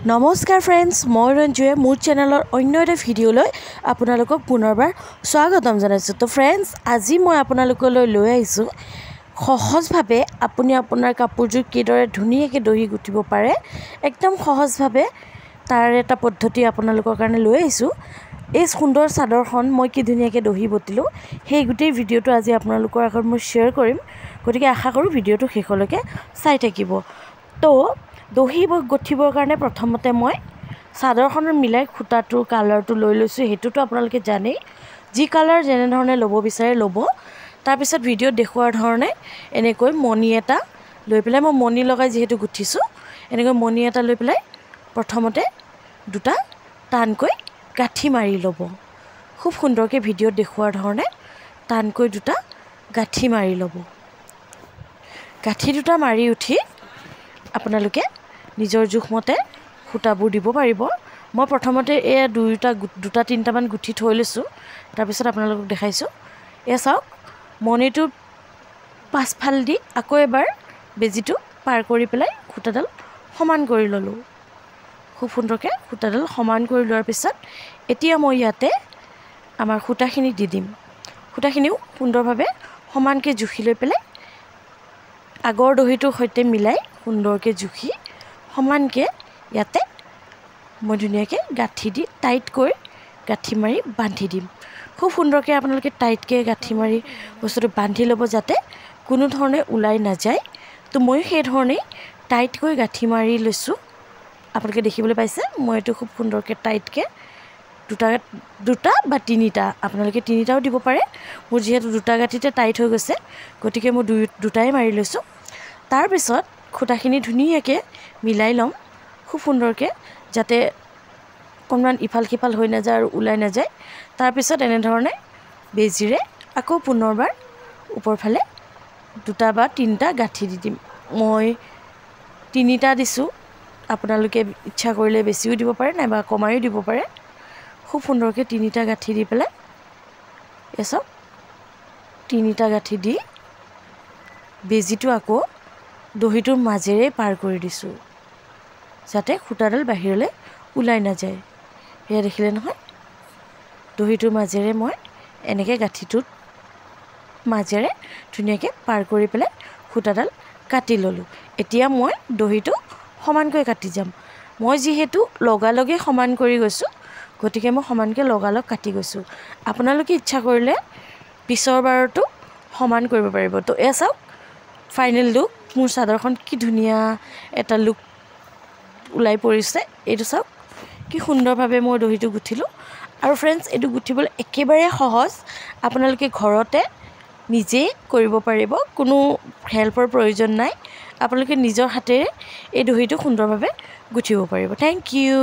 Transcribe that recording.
নমস্কাৰ ফ্ৰেণ্ডছ, মই ৰঞ্জুৱে মোৰ চেনেলৰ অন্য এটা ভিডিঅ'লৈ আপোনালোকক পুনৰবাৰ স্বাগতম জনাইছোঁ। তো ফ্ৰেণ্ডছ, আজি মই আপোনালোকলৈ লৈ আহিছোঁ সহজভাৱে আপুনি আপোনাৰ কাপোৰযোৰ কিদৰে ধুনীয়াকৈ দহি গুঠিব পাৰে। একদম সহজভাৱে তাৰ এটা পদ্ধতি আপোনালোকৰ কাৰণে লৈ আহিছোঁ। এই সুন্দৰ চাদৰখন মই কি ধুনীয়াকৈ দহি বটিলোঁ সেই গোটেই ভিডিঅ'টো আজি আপোনালোকৰ আগত মই শ্বেয়াৰ কৰিম। গতিকে আশা কৰোঁ ভিডিঅ'টো শেষলৈকে চাই থাকিব। তো দহি গঠিবৰ কাৰণে প্ৰথমতে মই চাদৰখনৰ মিলাই খুঁটাটোৰ কালাৰটো লৈ লৈছোঁ। সেইটোতো আপোনালোকে জানেই, যি কালাৰ যেনেধৰণে ল'ব বিচাৰে ল'ব। তাৰপিছত ভিডিঅ'ত দেখুওৱাৰ ধৰণে এনেকৈ মণি এটা লৈ পেলাই, মই মণি লগাই যিহেতু গুঠিছোঁ, এনেকৈ মণি এটা লৈ পেলাই প্ৰথমতে দুটা টানকৈ গাঁঠি মাৰি ল'ব। খুব সুন্দৰকৈ ভিডিঅ'ত দেখুওৱাৰ ধৰণে টানকৈ দুটা গাঁঠি মাৰি ল'ব। গাঁঠি দুটা মাৰি উঠি আপোনালোকে নিজৰ জোখমতে সূতাবোৰ দিব পাৰিব। মই প্ৰথমতে এয়া দুটা তিনিটামান গুঠি থৈ লৈছোঁ। তাৰপিছত আপোনালোকক দেখাইছোঁ। এয়া চাওক, মণিটোৰ পাছফাল দি আকৌ এবাৰ বেজীটো পাৰ কৰি পেলাই সূতাডাল সমান কৰি ল'লোঁ। খুব সুন্দৰকৈ সূতাডাল সমান কৰি লোৱাৰ পিছত এতিয়া মই ইয়াতে আমাৰ সূতাখিনি দি দিম। সূতাখিনিও সুন্দৰভাৱে সমানকৈ জুখি লৈ পেলাই আগৰ দহিটোৰ সৈতে মিলাই সুন্দৰকৈ জুখি সমানকৈ ইয়াতে মই ধুনীয়াকৈ গাঁঠি দি টাইটকৈ গাঁঠি মাৰি বান্ধি দিম। খুব সুন্দৰকৈ আপোনালোকে টাইটকৈ গাঁঠি মাৰি বস্তুটো বান্ধি ল'ব যাতে কোনো ধৰণে ওলাই নাযায়। তো ময়ো সেই ধৰণেই টাইটকৈ গাঁঠি মাৰি লৈছোঁ। আপোনালোকে দেখিবলৈ পাইছে মই এইটো খুব সুন্দৰকৈ টাইটকৈ দুটা বা তিনিটা, আপোনালোকে তিনিটাও দিব পাৰে। মোৰ যিহেতু দুটা গাঁঠিতে টাইট হৈ গৈছে গতিকে মই দুটাই মাৰি লৈছোঁ। তাৰপিছত খুঁটাখিনি ধুনীয়াকৈ মিলাই ল'ম খুব সুন্দৰকৈ, যাতে অকণমান ইফাল সিফাল হৈ নাযায় আৰু ওলাই নাযায়। তাৰপিছত এনেধৰণে বেজীৰে আকৌ পুনৰবাৰ ওপৰফালে দুটা বা তিনিটা গাঁঠি দি দিম। মই তিনিটা দিছোঁ, আপোনালোকে ইচ্ছা কৰিলে বেছিও দিব পাৰে নাইবা কমায়ো দিব পাৰে। খুব সুন্দৰকৈ তিনিটা গাঁঠি দি পেলাই এই চাওক, তিনিটা গাঁঠি দি বেজীটো আকৌ দহিটোৰ মাজেৰে পাৰ কৰি দিছোঁ যাতে সূতাডাল বাহিৰলৈ ওলাই নাযায়। সেয়া দেখিলে নহয়, দহিটোৰ মাজেৰে মই এনেকৈ গাঁঠিটোত মাজেৰে ধুনীয়াকৈ পাৰ কৰি পেলাই সূতাডাল কাটি ল'লোঁ। এতিয়া মই দহিটো সমানকৈ কাটি যাম। মই যিহেতু লগালগে সমান কৰি গৈছোঁ গতিকে মই সমানকৈ লগালগ কাটি গৈছোঁ। আপোনালোকে ইচ্ছা কৰিলে পিছৰ বাৰতো সমান কৰিব পাৰিব। তো এয়া চাওক, ফাইনেল লুক। মোৰ চাদৰখন কি ধুনীয়া এটা লুক ওলাই পৰিছে। এইটো চাওক কি সুন্দৰভাৱে মই দহিটো গুঠিলোঁ। আৰু ফ্ৰেণ্ডছ, এইটো গুঠিবলৈ একেবাৰে সহজ। আপোনালোকে ঘৰতে নিজেই কৰিব পাৰিব, কোনো হেল্পৰ প্ৰয়োজন নাই। আপোনালোকে নিজৰ হাতেৰে এই দহিটো সুন্দৰভাৱে গুঠিব পাৰিব। Thank U.